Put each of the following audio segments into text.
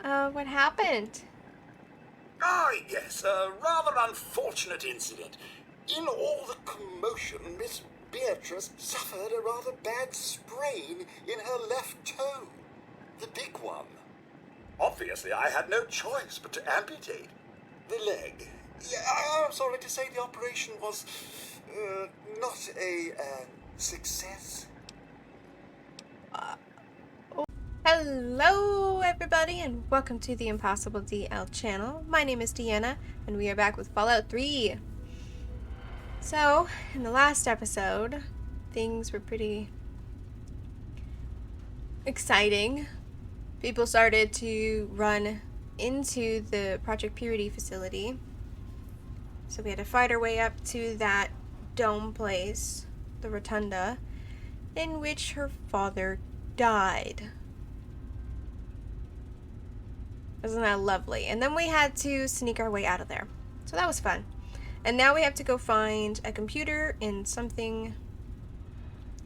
What happened? Ah, yes, a rather unfortunate incident. In all the commotion, Miss Beatrice suffered a rather bad sprain in her left toe. The big one. Obviously, I had no choice but to amputate the leg. Yeah, I'm sorry to say the operation was not a success. Hello, everybody, and welcome to the Impossible DL channel. My name is Deanna, and we are back with Fallout 3. So, in the last episode, things were pretty exciting. People started to run into the Project Purity facility. So we had to fight our way up to that dome place, the Rotunda, in which her father died. Isn't that lovely? And then we had to sneak our way out of there. So that was fun. And now we have to go find a computer in something,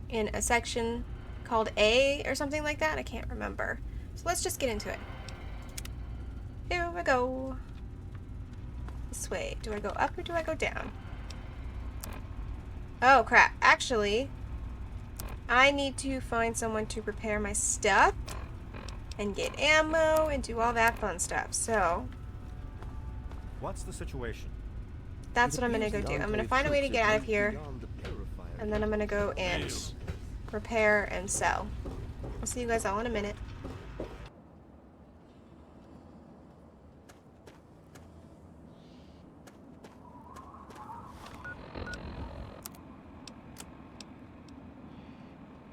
in a section called A or something like that. I can't remember. So let's just get into it. Here we go. This way. Do I go up or do I go down? Oh crap. Actually, I need to find someone to repair my stuff and get ammo and do all that fun stuff. So what's the situation? that's what I'm gonna go do. I'm gonna find a way to get out of here, and then I'm gonna go and repair and sell. I'll see you guys all in a minute.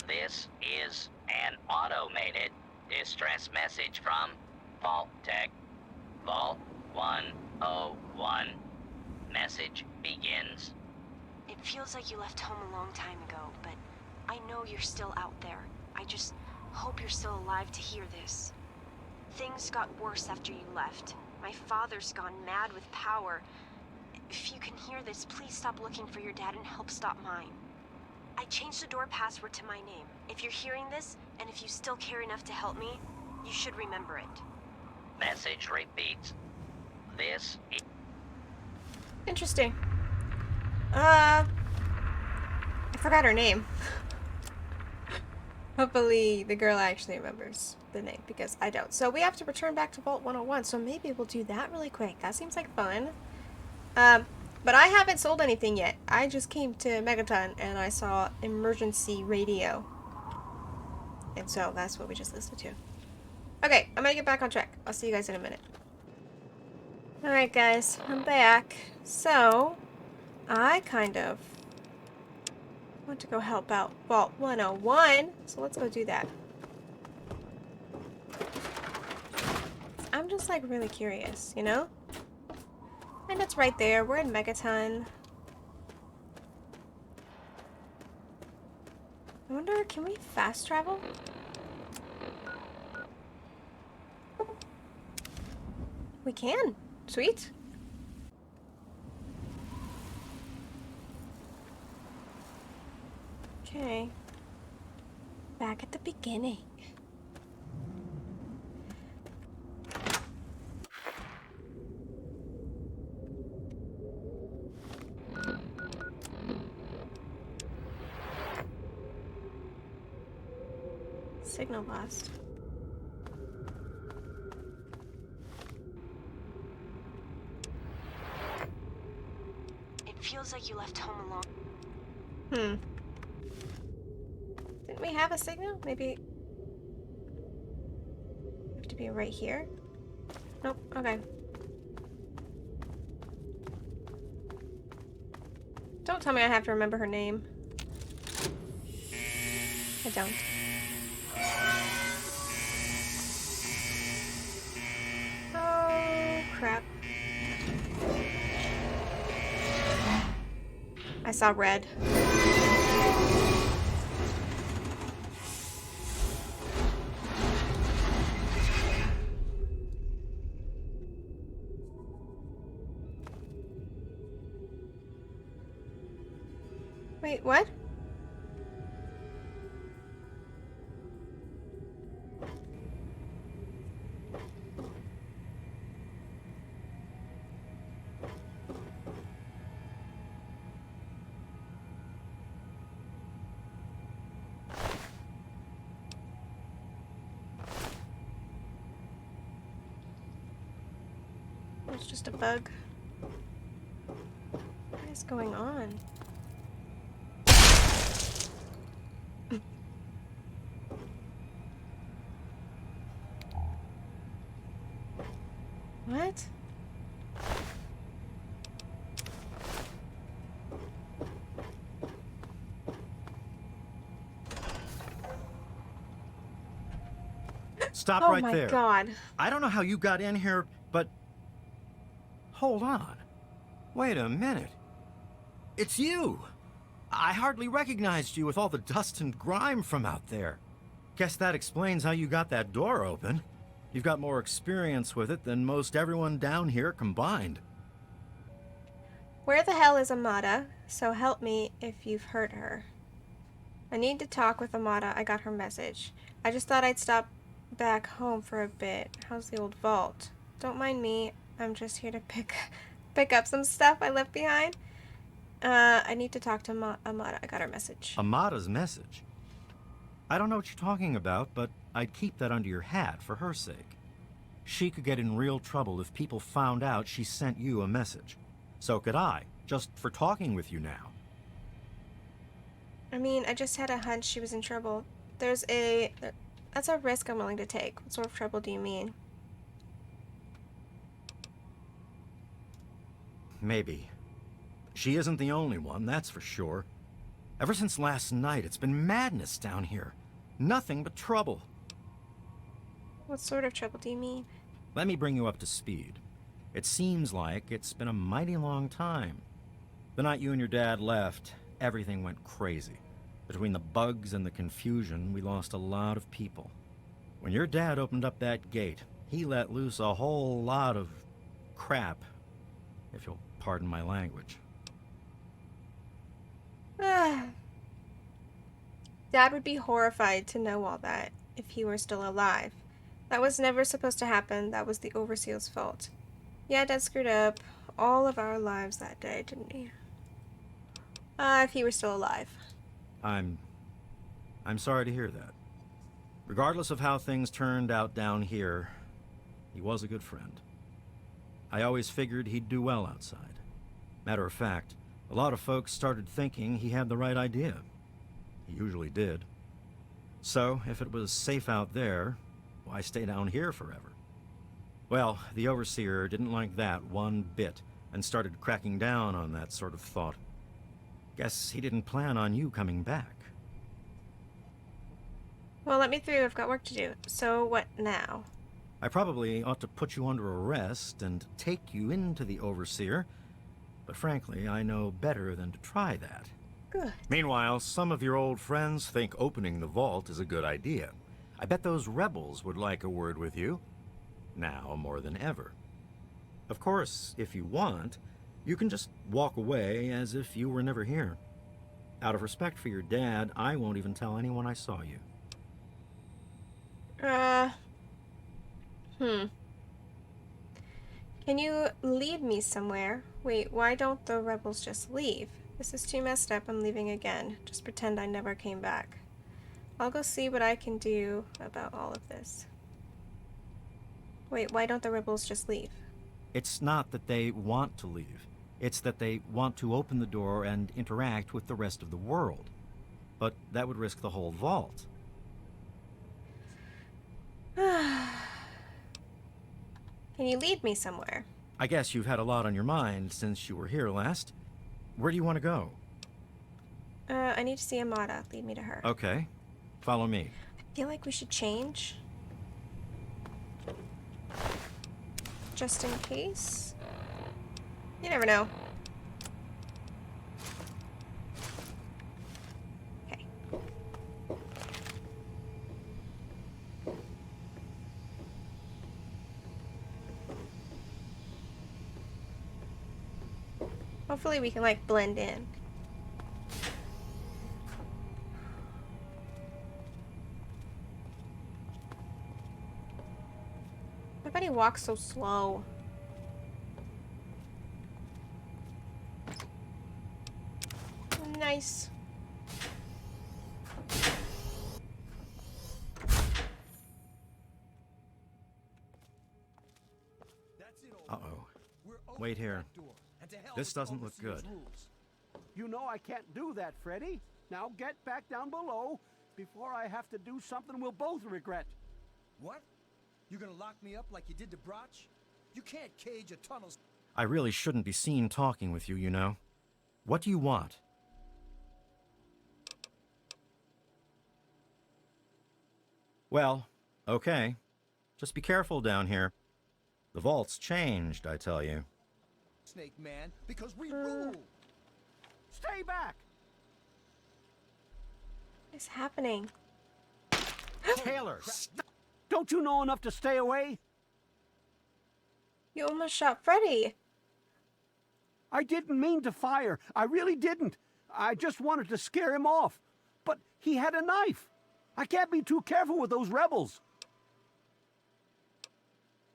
This is an automated distress message from Vault Tech. Vault 101. Message begins. It feels like you left home a long time ago, but I know you're still out there. I just hope you're still alive to hear this. Things got worse after you left. My father's gone mad with power. If you can hear this, please stop looking for your dad and help stop mine. I changed the door password to my name. If you're hearing this, and if you still care enough to help me, you should remember it. Message repeats. This is... Interesting. I forgot her name. Hopefully the girl actually remembers the name, because I don't. So we have to return back to Vault 101, so maybe we'll do that really quick. That seems like fun. But I haven't sold anything yet. I just came to Megaton and I saw emergency radio. And so that's what we just listened to. Okay, I'm gonna get back on track. I'll see you guys in a minute. Alright guys, I'm back. So, I kind of want to go help out Vault 101. So let's go do that. I'm just like really curious, you know? And it's right there. We're in Megaton. I wonder, can we fast travel? We can. Sweet. Okay. Back at the beginning. Signal lost. It feels like you left home alone. Didn't we have a signal? Maybe... have to be right here? Nope. Okay. Don't tell me I have to remember her name. I don't. Oh, crap. I saw red. Wait, what? It's just a bug. What is going on? What? Stop Oh right my there. god. I don't know how you got in here, but... Hold on. Wait a minute. It's you! I hardly recognized you with all the dust and grime from out there. Guess that explains how you got that door open. You've got more experience with it than most everyone down here combined. Where the hell is Amada? So help me if you've heard her. I need to talk with Amada. I got her message. I just thought I'd stop back home for a bit. How's the old vault? Don't mind me. I'm just here to pick up some stuff I left behind. I need to talk to Amada. I got her message. Amada's message? I don't know what you're talking about, but I'd keep that under your hat for her sake. She could get in real trouble if people found out she sent you a message. So could I, just for talking with you now. I mean, I just had a hunch she was in trouble. That's a risk I'm willing to take. What sort of trouble do you mean? Maybe. She isn't the only one, that's for sure. Ever since last night, it's been madness down here. Nothing but trouble. What sort of trouble do you mean? Let me bring you up to speed. It seems like it's been a mighty long time. The night you and your dad left, everything went crazy. Between the bugs and the confusion, we lost a lot of people. When your dad opened up that gate, he let loose a whole lot of crap, if you'll pardon my language. Dad would be horrified to know all that if he were still alive. That was never supposed to happen. That was the Overseer's fault. Yeah, Dad screwed up all of our lives that day, didn't he? If he were still alive. I'm sorry to hear that. Regardless of how things turned out down here, he was a good friend. I always figured he'd do well outside. Matter of fact, a lot of folks started thinking he had the right idea. He usually did. So, if it was safe out there, why stay down here forever? Well, the Overseer didn't like that one bit, and started cracking down on that sort of thought. Guess he didn't plan on you coming back. Well, let me through. I've got work to do. So, what now? I probably ought to put you under arrest and take you into the Overseer, but frankly, I know better than to try that. Good. Meanwhile, some of your old friends think opening the vault is a good idea. I bet those rebels would like a word with you, now more than ever. Of course, if you want, you can just walk away as if you were never here. Out of respect for your dad, I won't even tell anyone I saw you. Can you lead me somewhere? Wait, why don't the rebels just leave? This is too messed up. I'm leaving again. Just pretend I never came back. I'll go see what I can do about all of this. Wait, why don't the rebels just leave? It's not that they want to leave. It's that they want to open the door and interact with the rest of the world. But that would risk the whole vault. Can you lead me somewhere? I guess you've had a lot on your mind since you were here last. Where do you want to go? I need to see Amada. Lead me to her. Okay. Follow me. I feel like we should change. Just in case. You never know. Okay. Hopefully we can like blend in. Everybody walks so slow. Nice. Uh-oh. Wait here. This doesn't look good. You know I can't do that, Freddy. Now get back down below before I have to do something we'll both regret. What? You're gonna lock me up like you did to Broch? You can't cage a tunnel. I really shouldn't be seen talking with you, you know. What do you want? Well, okay. Just be careful down here. The vault's changed, I tell you. Snake Man, because we rule. Stay back! What is happening? Taylor, stop! Don't you know enough to stay away? You almost shot Freddy. I didn't mean to fire. I really didn't. I just wanted to scare him off. But he had a knife. I can't be too careful with those rebels.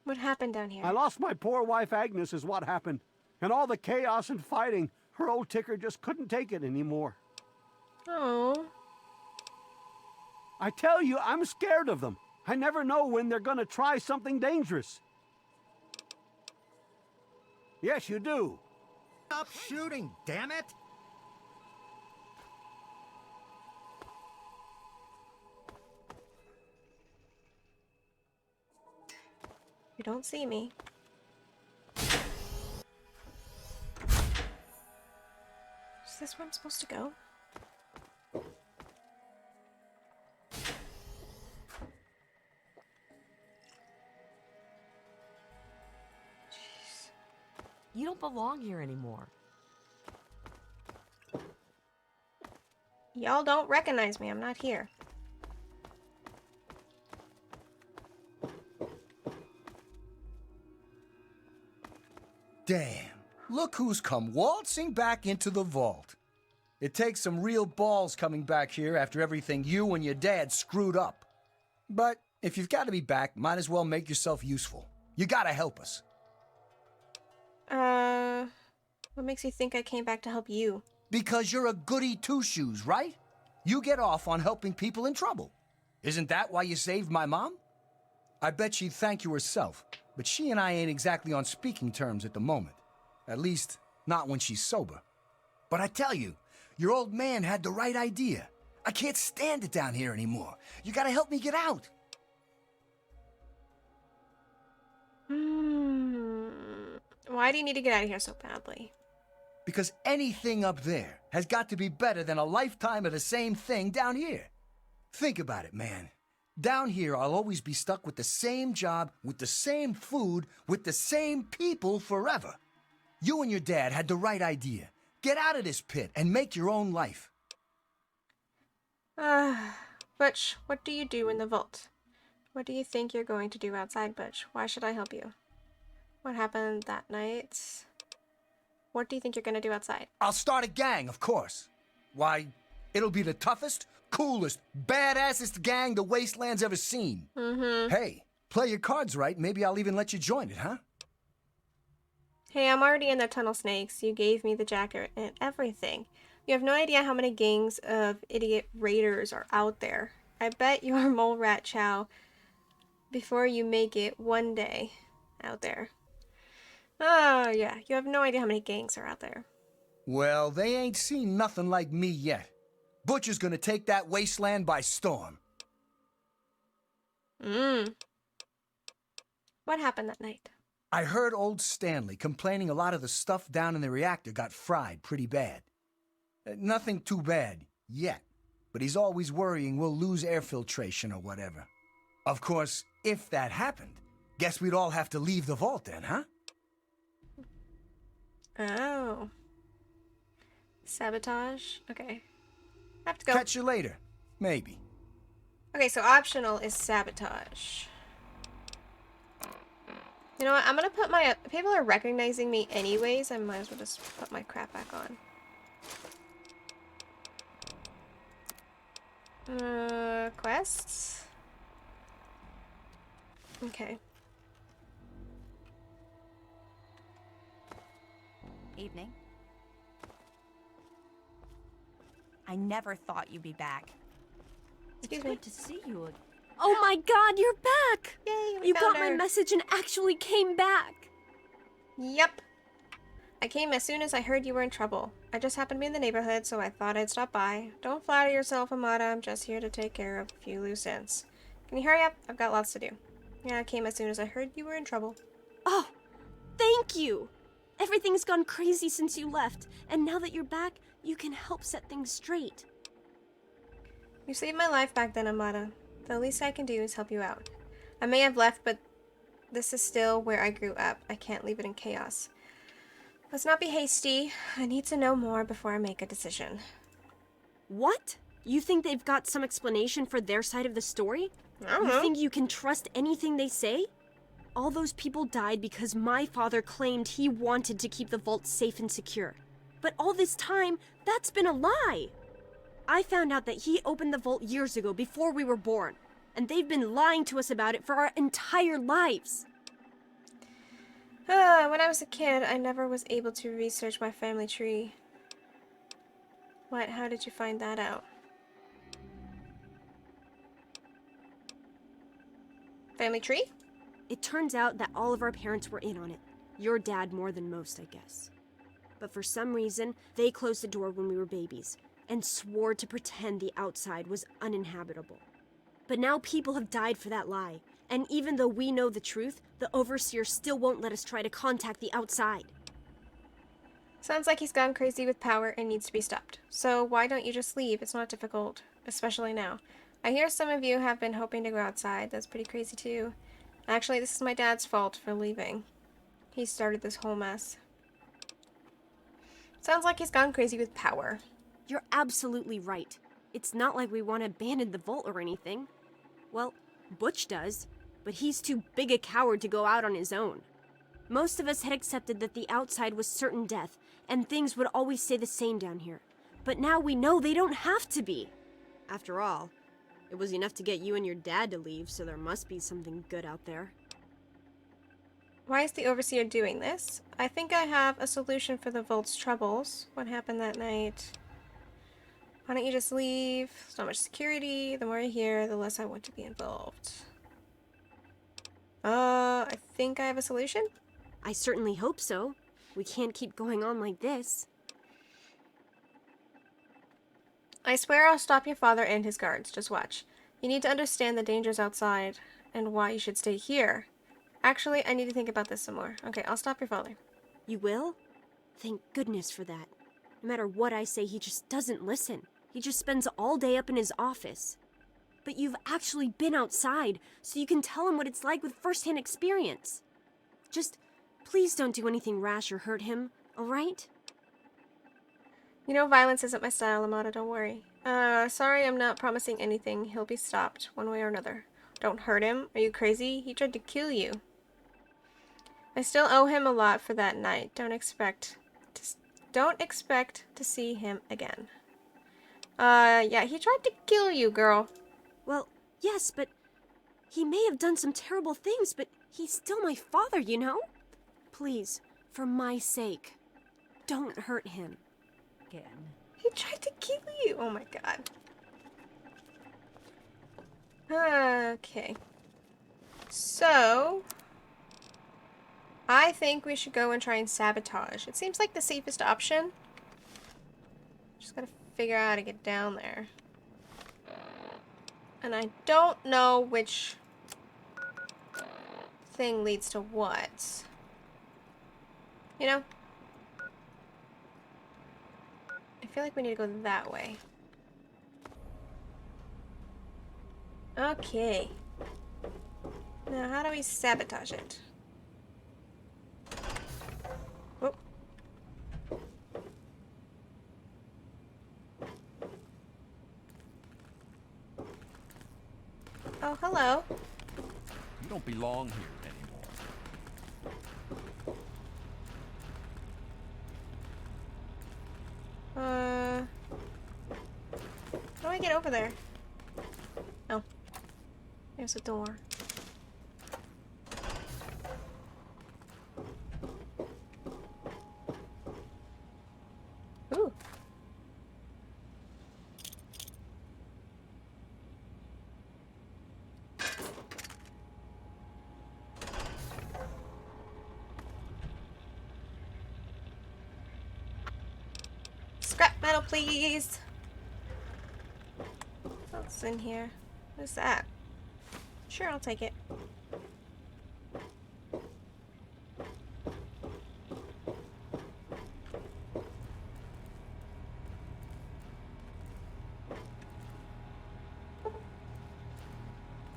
What happened down here? I lost my poor wife Agnes is what happened. And all the chaos and fighting, her old ticker just couldn't take it anymore. Oh. I tell you, I'm scared of them. I never know when they're gonna try something dangerous. Yes, you do. Stop shooting, damn it! You don't see me. Is this where I'm supposed to go? Jeez. You don't belong here anymore. Y'all don't recognize me. I'm not here. Damn. Look who's come waltzing back into the vault. It takes some real balls coming back here after everything you and your dad screwed up. But if you've got to be back, might as well make yourself useful. You gotta help us. What makes you think I came back to help you? Because you're a goody two-shoes, right? You get off on helping people in trouble. Isn't that why you saved my mom? I bet she'd thank you herself, but she and I ain't exactly on speaking terms at the moment. At least, not when she's sober. But I tell you, your old man had the right idea. I can't stand it down here anymore. You gotta help me get out. Why do you need to get out of here so badly? Because anything up there has got to be better than a lifetime of the same thing down here. Think about it, man. Down here, I'll always be stuck with the same job, with the same food, with the same people forever. You and your dad had the right idea. Get out of this pit and make your own life. Butch, what do you do in the vault? What do you think you're going to do outside, Butch? Why should I help you? What happened that night? What do you think you're going to do outside? I'll start a gang, of course. Why, it'll be the toughest, coolest, badassest gang the Wasteland's ever seen. Hey, play your cards right. Maybe I'll even let you join it, huh? Hey, I'm already in the Tunnel Snakes. You gave me the jacket and everything. You have no idea how many gangs of idiot raiders are out there. I bet you're Mole Rat Chow before you make it one day out there. Oh, yeah. You have no idea how many gangs are out there. Well, they ain't seen nothing like me yet. Butcher's gonna take that wasteland by storm. What happened that night? I heard old Stanley complaining a lot of the stuff down in the reactor got fried pretty bad. Nothing too bad, yet. But he's always worrying we'll lose air filtration or whatever. Of course, if that happened, guess we'd all have to leave the vault then, huh? Oh. Sabotage? Okay. I have to go. Catch you later. Maybe. Okay, so optional is sabotage. You know what? I'm gonna put my... People are recognizing me anyways. I might as well just put my crap back on. Quests? Okay. Evening. I never thought you'd be back. Excuse It's me. good to see you. Oh my god, you're back! Yay, we You found got my her. message and actually came back. Yep. I came as soon as I heard you were in trouble. I just happened to be in the neighborhood, so I thought I'd stop by. Don't flatter yourself, Amada. I'm just here to take care of a few loose ends. Can you hurry up? I've got lots to do. Yeah, I came as soon as I heard you were in trouble. Oh, thank you! Everything's gone crazy since you left, and now that you're back, you can help set things straight. You saved my life back then, Amada. The least I can do is help you out. I may have left, but this is still where I grew up. I can't leave it in chaos. Let's not be hasty. I need to know more before I make a decision. What? You think they've got some explanation for their side of the story? I don't You know. think you can trust anything they say? All those people died because my father claimed he wanted to keep the vault safe and secure. But all this time, that's been a lie! I found out that he opened the vault years ago before we were born, and they've been lying to us about it for our entire lives. When I was a kid, I never was able to research my family tree. What? How did you find that out? Family tree? It turns out that all of our parents were in on it. Your dad more than most, I guess. But for some reason, they closed the door when we were babies, and swore to pretend the outside was uninhabitable. But now people have died for that lie, and even though we know the truth, the Overseer still won't let us try to contact the outside. Sounds like he's gone crazy with power and needs to be stopped. So why don't you just leave? It's not difficult, especially now. I hear some of you have been hoping to go outside. That's pretty crazy too. Actually, this is my dad's fault for leaving. He started this whole mess. Sounds like he's gone crazy with power. You're absolutely right. It's not like we want to abandon the vault or anything. Well, Butch does, but he's too big a coward to go out on his own. Most of us had accepted that the outside was certain death, and things would always stay the same down here. But now we know they don't have to be. After all, it was enough to get you and your dad to leave, so there must be something good out there. Why is the Overseer doing this? I think I have a solution for the Vault's troubles. What happened that night? Why don't you just leave? There's not much security. The more I hear, the less I want to be involved. I think I have a solution? I certainly hope so. We can't keep going on like this. I swear I'll stop your father and his guards. Just watch. You need to understand the dangers outside and why you should stay here. Actually, I need to think about this some more. Okay, I'll stop your father. You will? Thank goodness for that. No matter what I say, he just doesn't listen. He just spends all day up in his office. But you've actually been outside, so you can tell him what it's like with first-hand experience. Just, please don't do anything rash or hurt him, alright? You know, violence isn't my style, Amada, don't worry. Sorry, I'm not promising anything. He'll be stopped, one way or another. Don't hurt him. Are you crazy? He tried to kill you. I still owe him a lot for that night. Don't expect to see him again. Yeah, he tried to kill you, girl. Well, yes, but he may have done some terrible things, but he's still my father, you know? Please, for my sake, don't hurt him. Again. He tried to kill you. Oh my god. Okay. So, I think we should go and try and sabotage. It seems like the safest option. Just gotta figure out how to get down there. And I don't know which thing leads to what. You know? I feel like we need to go that way. Okay. Now, how do we sabotage it? Oh. Oh, hello. You don't belong here anymore. How do I get over there? Oh. There's a door. Ooh. Metal, please. What's in here? What is that? Sure, I'll take it.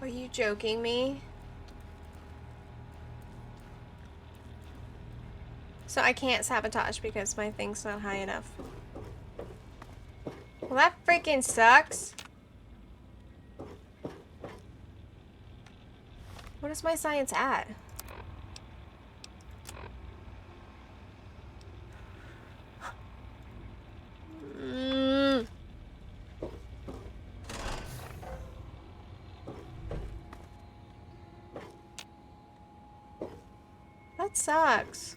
Are you joking me? So I can't sabotage because my thing's not high enough. Well, that freaking sucks. What is my science at? That sucks.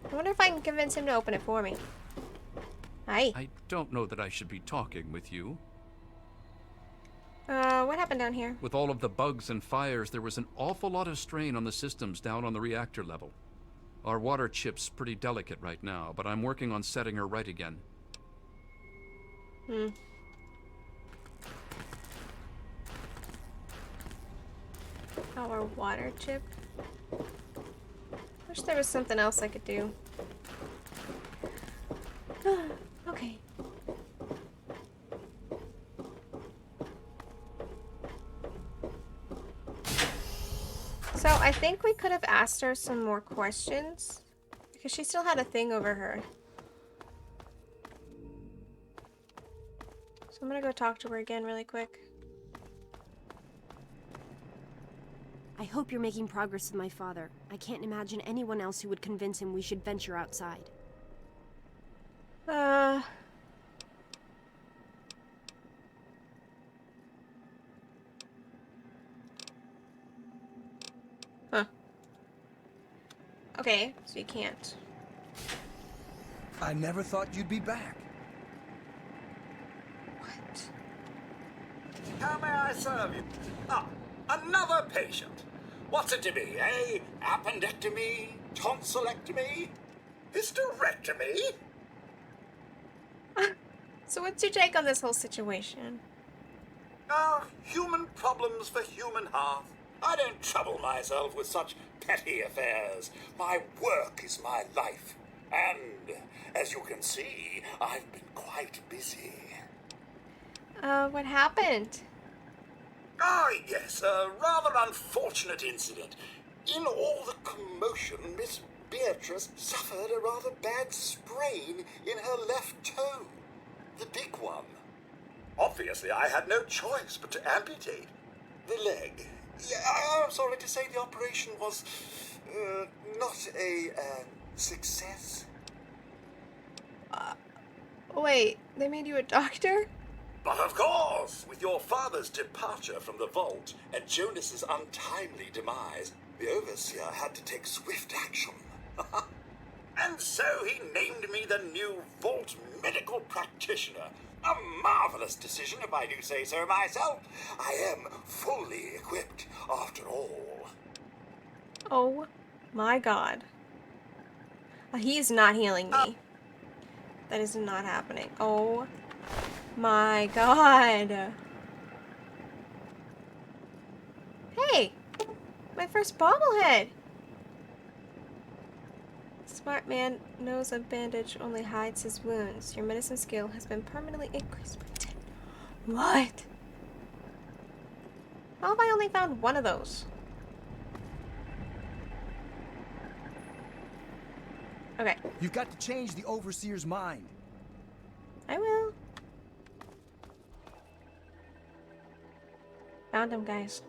I wonder if I can convince him to open it for me. Hi. I don't know that I should be talking with you. What happened down here? With all of the bugs and fires, there was an awful lot of strain on the systems down on the reactor level. Our water chip's pretty delicate right now, but I'm working on setting her right again. Our water chip. Wish there was something else I could do. Okay. So I think we could have asked her some more questions because she still had a thing over her. So I'm gonna go talk to her again really quick. I hope you're making progress with my father. I can't imagine anyone else who would convince him we should venture outside. Huh. Okay, so you can't. I never thought you'd be back. What? How may I serve you? Ah, another patient. What's it to be, eh? Appendectomy? Tonsillectomy? Hysterectomy? So what's your take on this whole situation? Human problems for human hearth. I don't trouble myself with such petty affairs. My work is my life. And, as you can see, I've been quite busy. What happened? Yes, a rather unfortunate incident. In all the commotion, Miss Beatrice suffered a rather bad sprain in her left toe. The big one. Obviously, I had no choice but to amputate the leg. Yeah, I'm sorry to say the operation was not a success. Wait, they made you a doctor? But of course, with your father's departure from the vault and Jonas's untimely demise, the overseer had to take swift action. And so he named me the new vault medical practitioner. A marvelous decision, if I do say so myself. I am fully equipped, after all. Oh my god. He is not healing me. That is not happening. Oh my god. Hey! My first bobblehead! Smart man knows a bandage only hides his wounds. Your medicine skill has been permanently increased by 10. What? How have I only found one of those? Okay. You've got to change the overseer's mind. I will. Found him, guys.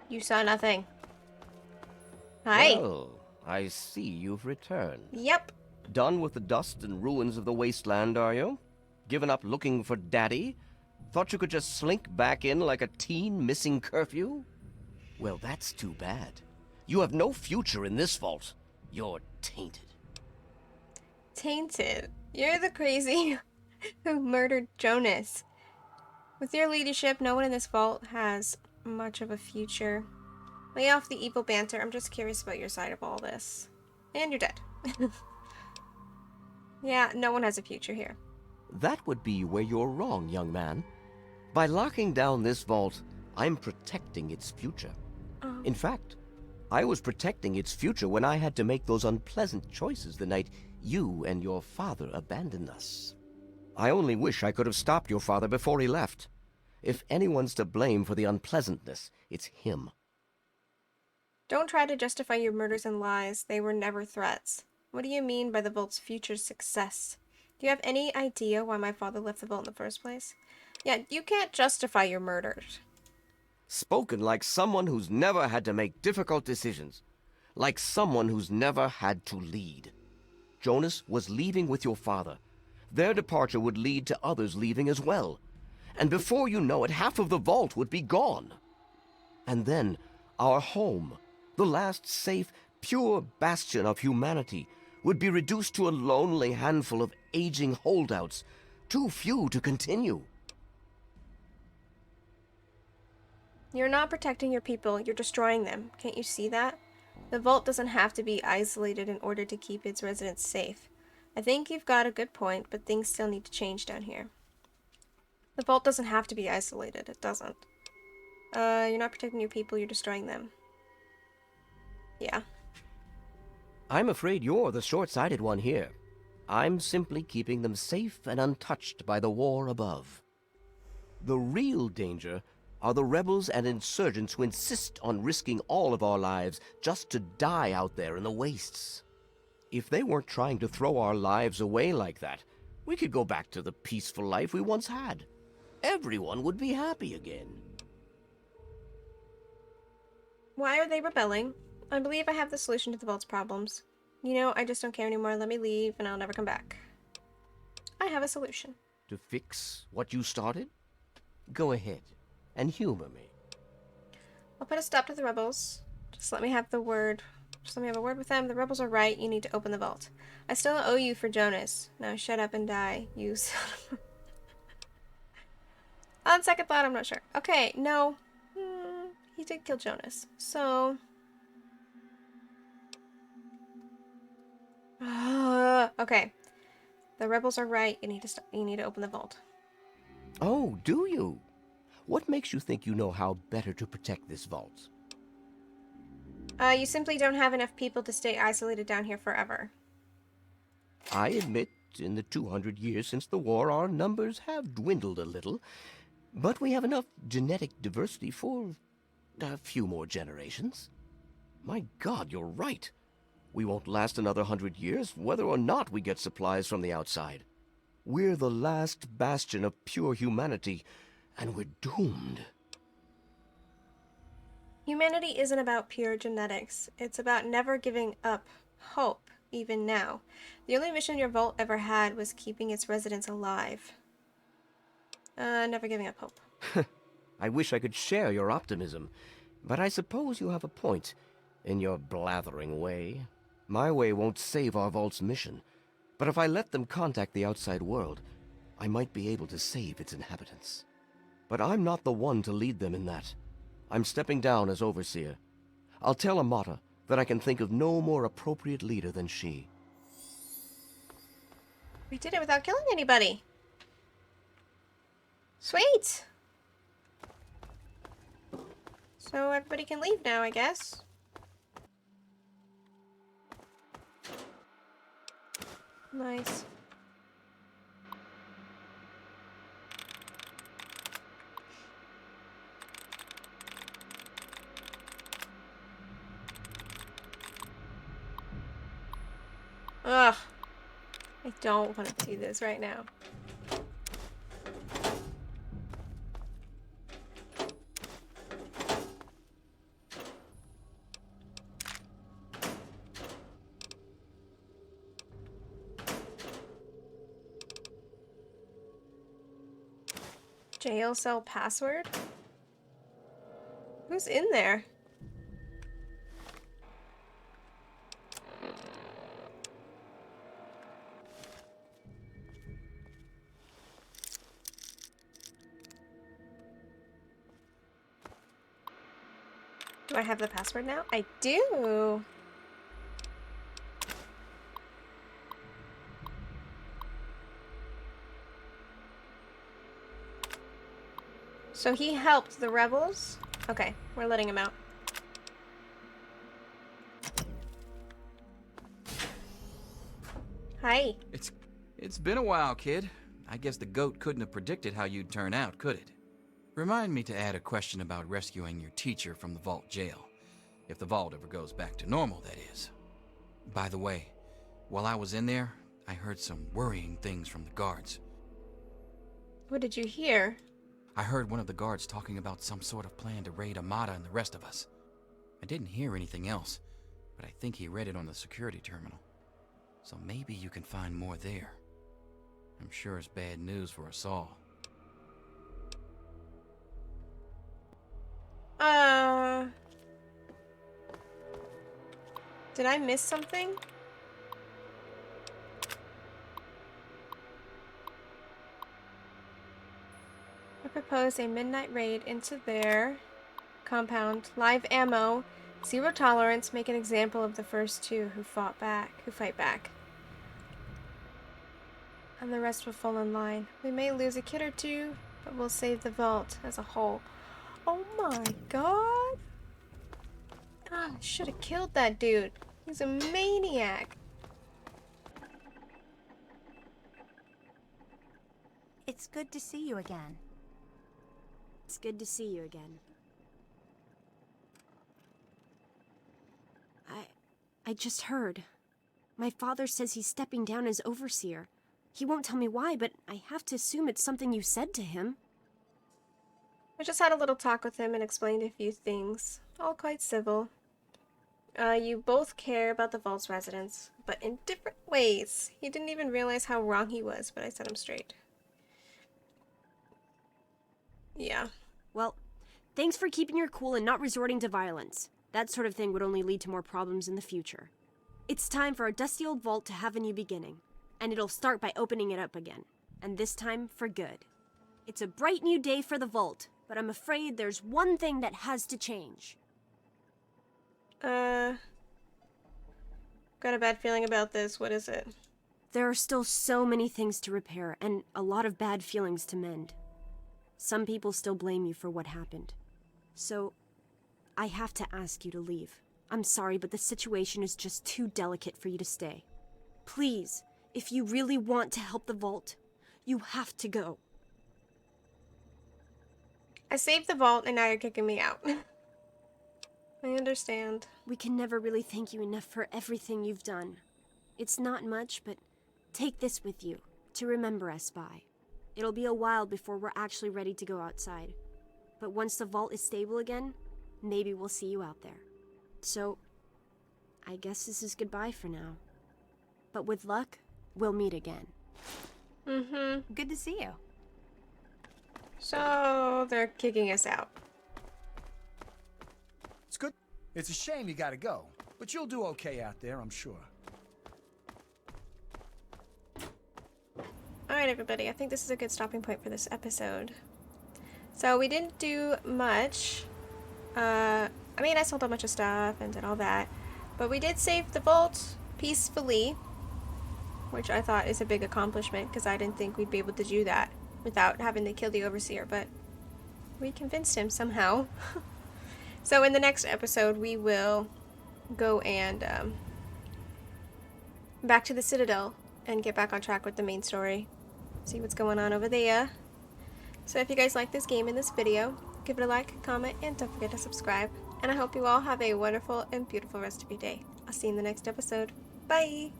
You saw nothing. Hi. Well, I see you've returned. Yep. Done with the dust and ruins of the wasteland, are you? Given up looking for Daddy? Thought you could just slink back in like a teen missing curfew? Well, that's too bad. You have no future in this vault. You're tainted. Tainted. You're the crazy who murdered Jonas. With your leadership, no one in this vault has much of a future. Lay off the evil banter. I'm just curious about your side of all this. And you're dead. Yeah, no one has a future here. That would be where you're wrong, young man. By locking down this vault, I'm protecting its future. Oh. In fact, I was protecting its future when I had to make those unpleasant choices the night you and your father abandoned us. I only wish I could have stopped your father before he left. If anyone's to blame for the unpleasantness, it's him. Don't try to justify your murders and lies. They were never threats. What do you mean by the vault's future success? Do you have any idea why my father left the vault in the first place? Yeah, you can't justify your murders. Spoken like someone who's never had to make difficult decisions. Like someone who's never had to lead. Jonas was leaving with your father. Their departure would lead to others leaving as well. And before you know it, half of the vault would be gone. And then, our home, the last safe, pure bastion of humanity, would be reduced to a lonely handful of aging holdouts, too few to continue. You're not protecting your people, you're destroying them. Can't you see that? The vault doesn't have to be isolated in order to keep its residents safe. I think you've got a good point, but things still need to change down here. The vault doesn't have to be isolated. It doesn't. You're not protecting your people, you're destroying them. Yeah. I'm afraid you're the short-sighted one here. I'm simply keeping them safe and untouched by the war above. The real danger are the rebels and insurgents who insist on risking all of our lives just to die out there in the wastes. If they weren't trying to throw our lives away like that, we could go back to the peaceful life we once had. Everyone would be happy again. Why are they rebelling? I believe I have the solution to the vault's problems. You know, I just don't care anymore. Let me leave and I'll never come back. I have a solution. To fix what you started? Go ahead and humor me. I'll put a stop to the rebels. Just let me have the word. Just let me have a word with them. The rebels are right. You need to open the vault. I still owe you for Jonas. Now shut up and die, you son of a... On second thought, I'm not sure. Okay, no. He did kill Jonas. So... okay. The rebels are right. You need to open the vault. Oh, do you? What makes you think you know how better to protect this vault? You simply don't have enough people to stay isolated down here forever. I admit, in the 200 years since the war, our numbers have dwindled a little, but we have enough genetic diversity for a few more generations. My God, you're right. We won't last another 100 years, whether or not we get supplies from the outside. We're the last bastion of pure humanity, and we're doomed. Humanity isn't about pure genetics. It's about never giving up hope, even now. The only mission your vault ever had was keeping its residents alive. Never giving up hope. I wish I could share your optimism, but I suppose you have a point, in your blathering way. My way won't save our vault's mission, but if I let them contact the outside world, I might be able to save its inhabitants. But I'm not the one to lead them in that. I'm stepping down as overseer. I'll tell Amata that I can think of no more appropriate leader than she. We did it without killing anybody. Sweet! So everybody can leave now, I guess. Nice. Ugh. I don't want to do this right now. Jail cell password? Who's in there? Do I have the password now? I do. So he helped the rebels? Okay, we're letting him out. Hi. It's been a while, kid. I guess the goat couldn't have predicted how you'd turn out, could it? Remind me to add a question about rescuing your teacher from the vault jail. If the vault ever goes back to normal, that is. By the way, while I was in there, I heard some worrying things from the guards. What did you hear? I heard one of the guards talking about some sort of plan to raid Amata and the rest of us. I didn't hear anything else, but I think he read it on the security terminal. So maybe you can find more there. I'm sure it's bad news for us all. Did I miss something? I propose a midnight raid into their compound. Live ammo, 0 tolerance, make an example of the first 2 who fight back. And the rest will fall in line. We may lose a kid or 2, but we'll save the vault as a whole. Oh my god! Ah, I should have killed that dude. He's a maniac. It's good to see you again. It's good to see you again. I just heard. My father says he's stepping down as overseer. He won't tell me why, but I have to assume it's something you said to him. I just had a little talk with him and explained a few things. All quite civil. You both care about the vault's residents, but in different ways. He didn't even realize how wrong he was, but I set him straight. Yeah. Well, thanks for keeping your cool and not resorting to violence. That sort of thing would only lead to more problems in the future. It's time for our dusty old vault to have a new beginning. And it'll start by opening it up again. And this time, for good. It's a bright new day for the vault, but I'm afraid there's one thing that has to change. Got a bad feeling about this. What is it? There are still so many things to repair, and a lot of bad feelings to mend. Some people still blame you for what happened. So, I have to ask you to leave. I'm sorry, but the situation is just too delicate for you to stay. Please, if you really want to help the vault, you have to go. I saved the vault and now you're kicking me out. I understand. We can never really thank you enough for everything you've done. It's not much, but take this with you to remember us by. It'll be a while before we're actually ready to go outside. But once the vault is stable again, maybe we'll see you out there. So, I guess this is goodbye for now. But with luck, we'll meet again. Mm-hmm. Good to see you. So, they're kicking us out. It's good. It's a shame you gotta go, but you'll do okay out there, I'm sure. Alright, everybody. I think this is a good stopping point for this episode. So, we didn't do much. I mean, I sold a bunch of stuff and did all that. But we did save the vault peacefully, which I thought is a big accomplishment because I didn't think we'd be able to do that without having to kill the overseer, but we convinced him somehow. So in the next episode, we will go and back to the Citadel and get back on track with the main story. See what's going on over there. So if you guys like this game and this video, give it a like, comment, and don't forget to subscribe. And I hope you all have a wonderful and beautiful rest of your day. I'll see you in the next episode. Bye!